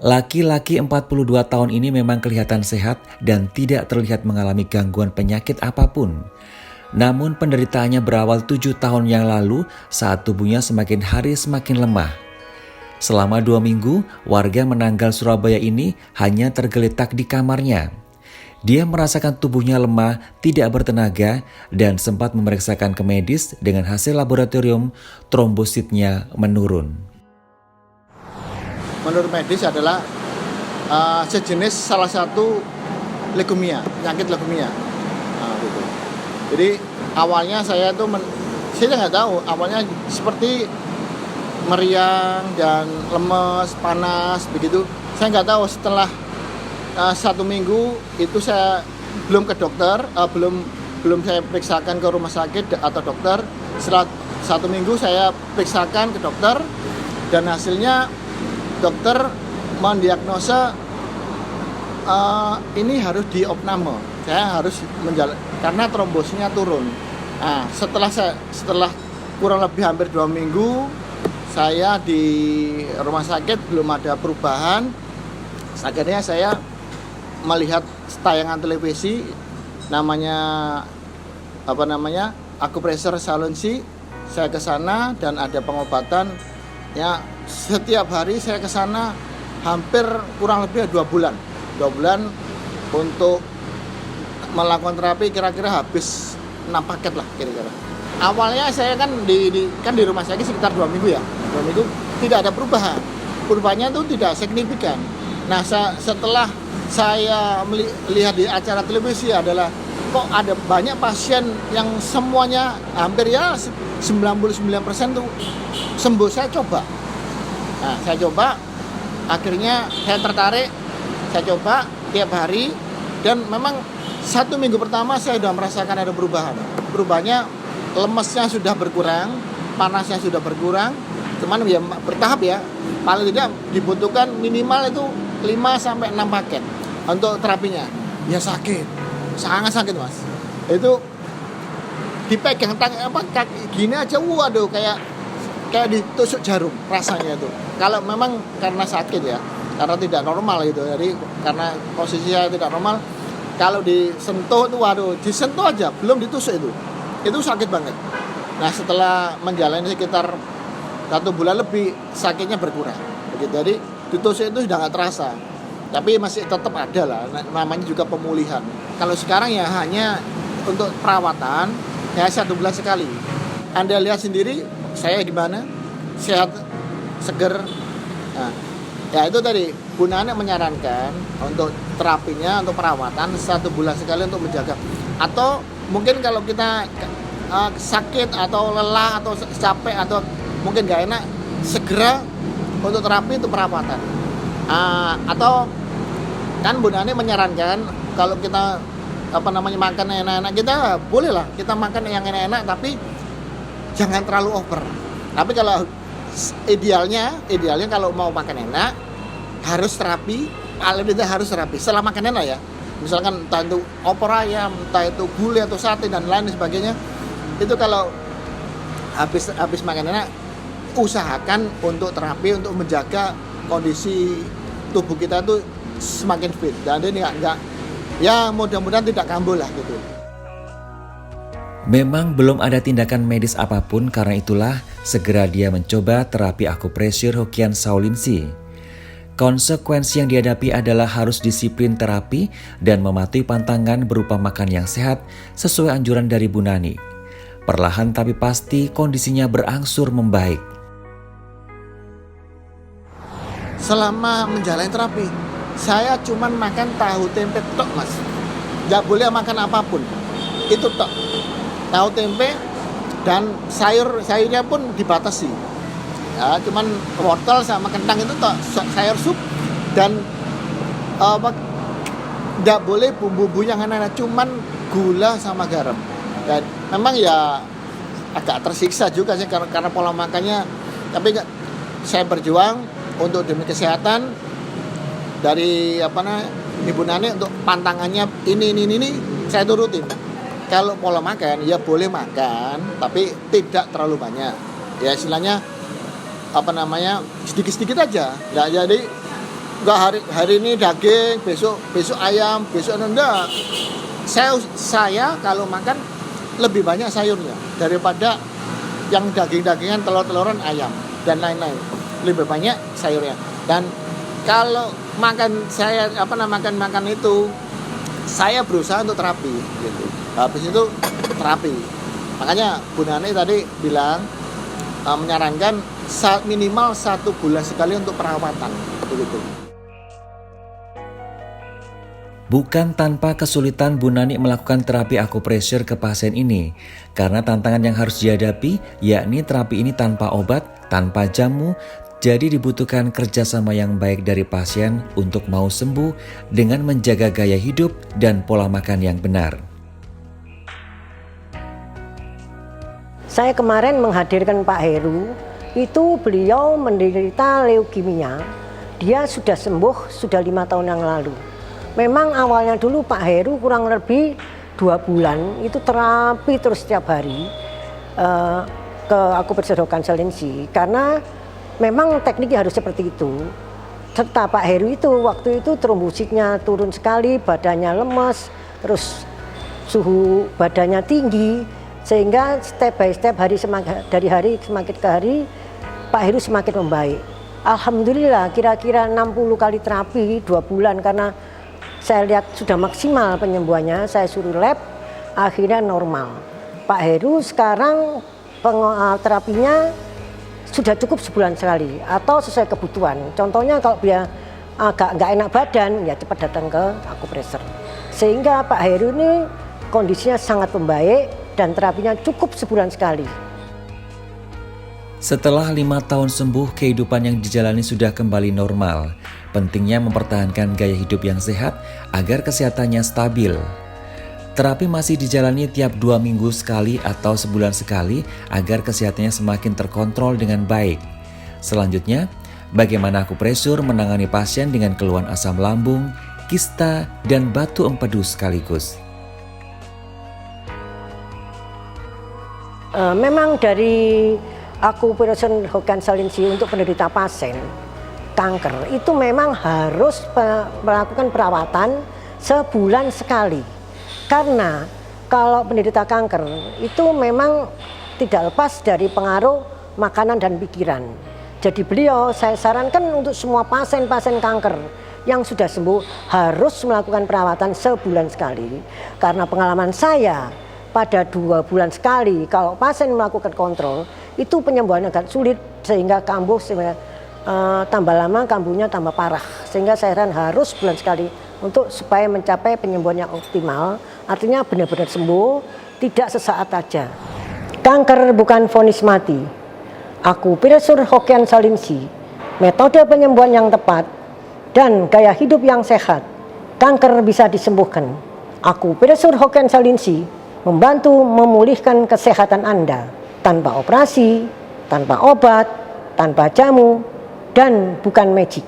Laki-laki 42 tahun ini memang kelihatan sehat dan tidak terlihat mengalami gangguan penyakit apapun. Namun penderitaannya berawal 7 tahun yang lalu saat tubuhnya semakin hari semakin lemah. Selama 2 minggu, warga menanggal Surabaya ini hanya tergeletak di kamarnya. Dia merasakan tubuhnya lemah, tidak bertenaga, dan sempat memeriksakan ke medis dengan hasil laboratorium trombositnya menurun. Menurut medis adalah sejenis salah satu leukemia, penyakit leukemia. Gitu. Jadi awalnya saya nggak tahu, awalnya seperti meriang dan lemes, panas begitu. Saya nggak tahu setelah 1 minggu itu saya belum ke dokter, belum saya periksakan ke rumah sakit atau dokter. Setelah 1 minggu saya periksakan ke dokter dan hasilnya dokter mendiagnosa ini harus diopname. Saya harus karena trombosnya turun. Nah, setelah kurang lebih hampir 2 minggu saya di rumah sakit belum ada perubahan. Akhirnya saya melihat tayangan televisi namanya akupressure Salonsi. Saya ke sana dan ada pengobatan. Ya, setiap hari saya ke sana hampir kurang lebih 2 bulan. 2 bulan untuk melakukan terapi, kira-kira habis 6 paket lah kira-kira. Awalnya saya kan di rumah sakit sekitar 2 minggu ya. 2 minggu tidak ada perubahan. Perubahannya itu tidak signifikan. Nah, setelah saya melihat di acara televisi adalah kok ada banyak pasien yang semuanya hampir ya 99% tuh sembuh. Saya coba. Nah, saya coba, akhirnya saya tertarik, saya coba tiap hari dan memang 1 minggu pertama saya sudah merasakan ada perubahan. Perubahannya lemesnya sudah berkurang, panasnya sudah berkurang, cuman ya bertahap ya. Paling tidak dibutuhkan minimal itu 5-6 paket untuk terapinya. Ya sakit, sangat sakit mas. Itu dipegang kaki gini aja, waduh kayak ditusuk jarum rasanya itu. Kalau memang karena sakit ya, karena tidak normal gitu. Jadi karena posisinya tidak normal, kalau disentuh itu waduh, disentuh aja belum ditusuk itu sakit banget. Nah, setelah menjalani sekitar 1 bulan lebih, sakitnya berkurang begitu. Jadi ditusuk itu sudah nggak terasa, tapi masih tetap ada lah, namanya juga pemulihan. Kalau sekarang ya hanya untuk perawatan ya 1 bulan sekali. Anda lihat sendiri saya gimana, sehat, seger. Nah, ya itu tadi Bu Nani menyarankan untuk terapinya, untuk perawatan 1 bulan sekali untuk menjaga. Atau mungkin kalau kita sakit atau lelah atau capek atau mungkin gak enak, segera untuk terapi itu perawatan. Atau kan Bu Nani menyarankan kalau kita makan enak-enak, kita boleh lah kita makan yang enak-enak tapi jangan terlalu over. Tapi kalau idealnya kalau mau makan enak harus terapi, paling tidak harus terapi setelah makan enak ya. Misalkan entah itu opor ayam, entah itu gulai atau sate dan lain sebagainya. Itu kalau habis makan enak usahakan untuk terapi untuk menjaga kondisi tubuh kita itu semakin fit dan ini enggak ya mudah-mudahan tidak kambuh lah gitu. Memang belum ada tindakan medis apapun, karena itulah segera dia mencoba terapi akupressure Hokian Saulinsi. Konsekuensi yang dihadapi adalah harus disiplin terapi dan mematuhi pantangan berupa makan yang sehat sesuai anjuran dari Bu Nani. Perlahan tapi pasti kondisinya berangsur membaik. Selama menjalani terapi, saya cuman makan tahu tempe tok mas. Gak boleh makan apapun, itu tok. Tahu tempe dan sayurnya pun dibatasi. Ya, cuman wortel sama kentang itu tok, sayur sup dan gak boleh bumbu yang enak-enak, cuman gula sama garam. Dan memang ya agak tersiksa juga sih karena pola makannya, tapi saya berjuang untuk demi kesehatan dari Ibu Nani untuk pantangannya ini saya turutin. Kalau pola makan ya boleh makan tapi tidak terlalu banyak. Ya istilahnya sedikit-sedikit aja. Nggak jadi Enggak hari ini daging, besok ayam, besok enggak. Saya kalau makan lebih banyak sayurnya daripada yang daging-dagingan, telur-teloran, ayam dan lain-lain. Lebih banyak sayurnya. Dan kalau makan itu saya berusaha untuk terapi gitu. Habis itu terapi. Makanya Bu Nani tadi bilang menyarankan minimal 1 bulan sekali untuk perawatan begitu. Bukan tanpa kesulitan Bu Nani melakukan terapi akupressure ke pasien ini, karena tantangan yang harus dihadapi yakni terapi ini tanpa obat, tanpa jamu, jadi dibutuhkan kerjasama yang baik dari pasien untuk mau sembuh dengan menjaga gaya hidup dan pola makan yang benar. Saya kemarin menghadirkan Pak Heru, itu beliau menderita leukemia, dia sudah sembuh sudah 5 tahun yang lalu. Memang awalnya dulu Pak Heru kurang lebih 2 bulan itu terapi terus setiap hari ke akupressure Hokan-Salinsi, karena memang tekniknya harus seperti itu. Serta Pak Heru itu waktu itu trombositnya turun sekali, badannya lemes, terus suhu badannya tinggi, sehingga step by step dari hari semakin ke hari Pak Heru semakin membaik. Alhamdulillah kira-kira 60 kali terapi 2 bulan, karena saya lihat sudah maksimal penyembuhannya, saya suruh lab, akhirnya normal. Pak Heru sekarang terapinya sudah cukup sebulan sekali atau sesuai kebutuhan. Contohnya kalau dia agak nggak enak badan, ya cepat datang ke akupressure. Sehingga Pak Heru ini kondisinya sangat membaik dan terapinya cukup sebulan sekali. Setelah 5 tahun sembuh, kehidupan yang dijalani sudah kembali normal. Pentingnya mempertahankan gaya hidup yang sehat agar kesehatannya stabil. Terapi masih dijalani tiap 2 minggu sekali atau sebulan sekali agar kesehatannya semakin terkontrol dengan baik. Selanjutnya, bagaimana akupressure menangani pasien dengan keluhan asam lambung, kista, dan batu empedu sekaligus. Memang dari akupressure Hokan-Salinsi untuk penderita pasien kanker itu memang harus melakukan perawatan sebulan sekali, karena kalau penderita kanker itu memang tidak lepas dari pengaruh makanan dan pikiran. Jadi beliau saya sarankan untuk semua pasien-pasien kanker yang sudah sembuh harus melakukan perawatan sebulan sekali, karena pengalaman saya pada 2 bulan sekali kalau pasien melakukan kontrol itu penyembuhan agak sulit, sehingga kambuh tambah lama kambuhnya tambah parah, sehingga saya saran harus bulan sekali untuk supaya mencapai penyembuhan yang optimal, artinya benar-benar sembuh, tidak sesaat saja. Kanker bukan vonis mati. Akupressure Hokan-Salinsi, metode penyembuhan yang tepat dan gaya hidup yang sehat, kanker bisa disembuhkan. Akupressure Hokan-Salinsi membantu memulihkan kesehatan Anda tanpa operasi, tanpa obat, tanpa jamu, dan bukan magic.